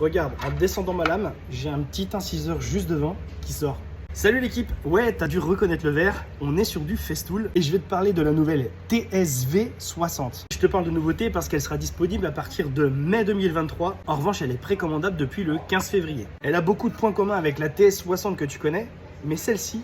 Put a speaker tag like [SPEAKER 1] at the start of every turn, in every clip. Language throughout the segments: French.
[SPEAKER 1] Regarde, en descendant ma lame, j'ai un petit inciseur juste devant qui sort. Salut l'équipe. Ouais, t'as dû reconnaître le verre, on est sur du Festool et je vais te parler de la nouvelle TSV 60. Je te parle de nouveauté parce qu'elle sera disponible à partir de mai 2023. En revanche, elle est précommandable depuis le 15 février. Elle a beaucoup de points communs avec la TS 60 que tu connais, mais celle-ci,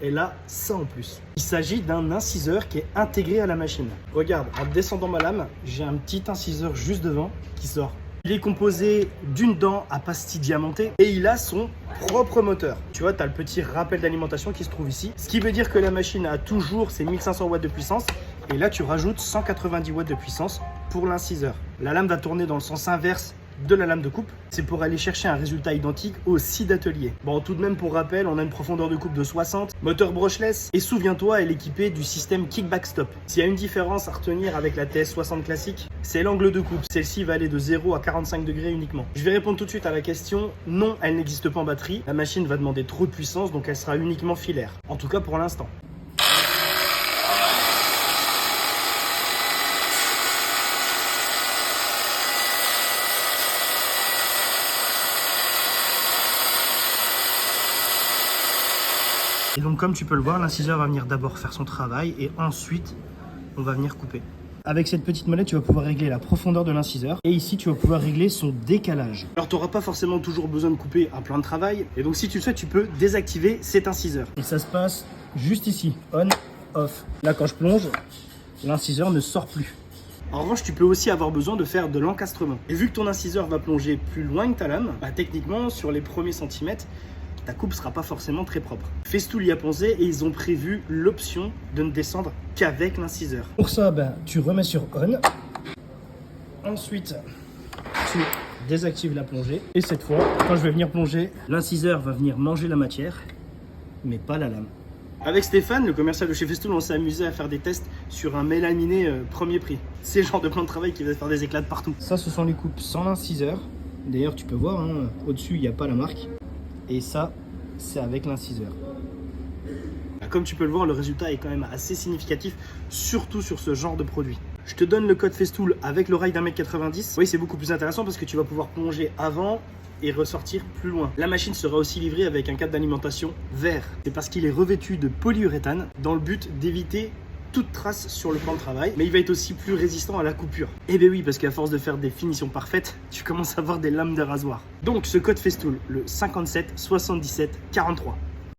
[SPEAKER 1] elle a ça en plus. Il s'agit d'un inciseur qui est intégré à la machine. Regarde, en descendant ma lame, j'ai un petit inciseur juste devant qui sort. Il est composé d'une dent à pastille diamantée et il a son propre moteur. Tu vois, tu as le petit rappel d'alimentation qui se trouve ici. Ce qui veut dire que la machine a toujours ses 1500 watts de puissance. Et là, tu rajoutes 190 watts de puissance pour l'inciseur. La lame va tourner dans le sens inverse de la lame de coupe. C'est pour aller chercher un résultat identique au scie d'atelier. Bon, tout de même, pour rappel, on a une profondeur de coupe de 60, moteur brushless et souviens-toi, elle est équipée du système kickback stop. S'il y a une différence à retenir avec la TS60 classique, c'est l'angle de coupe. Celle-ci va aller de 0 à 45 degrés uniquement. Je vais répondre tout de suite à la question. Non, elle n'existe pas en batterie. La machine va demander trop de puissance, donc elle sera uniquement filaire. En tout cas pour l'instant. Et donc comme tu peux le voir, l'inciseur va venir d'abord faire son travail et ensuite on va venir couper. Avec cette petite molette, tu vas pouvoir régler la profondeur de l'inciseur et ici tu vas pouvoir régler son décalage. Alors tu n'auras pas forcément toujours besoin de couper un plan de travail et donc si tu le souhaites, tu peux désactiver cet inciseur. Et ça se passe juste ici, on, off. Là quand je plonge, l'inciseur ne sort plus. En revanche, tu peux aussi avoir besoin de faire de l'encastrement. Et vu que ton inciseur va plonger plus loin que ta lame, bah, techniquement sur les premiers centimètres, ta coupe ne sera pas forcément très propre. Festool y a pensé et ils ont prévu l'option de ne descendre qu'avec l'inciseur. Pour ça, tu remets sur on. Ensuite, tu désactives la plongée. Et cette fois, quand je vais venir plonger, l'inciseur va venir manger la matière, mais pas la lame. Avec Stéphane, le commercial de chez Festool, on s'est amusé à faire des tests sur un mélaminé premier prix. C'est le genre de plan de travail qui va faire des éclats de partout. Ça, ce sont les coupes sans l'inciseur. D'ailleurs, tu peux voir, au-dessus, il n'y a pas la marque. Et ça, c'est avec l'inciseur. Comme tu peux le voir, le résultat est quand même assez significatif, surtout sur ce genre de produit. Je te donne le code Festool avec le rail d'1m90. Oui, c'est beaucoup plus intéressant parce que tu vas pouvoir plonger avant et ressortir plus loin. La machine sera aussi livrée avec un cadre d'alimentation vert. C'est parce qu'il est revêtu de polyuréthane dans le but d'éviter toute trace sur le plan de travail, mais il va être aussi plus résistant à la coupure. Et bien oui, parce qu'à force de faire des finitions parfaites, tu commences à avoir des lames de rasoir. Donc ce code Festool, le 57 77 43.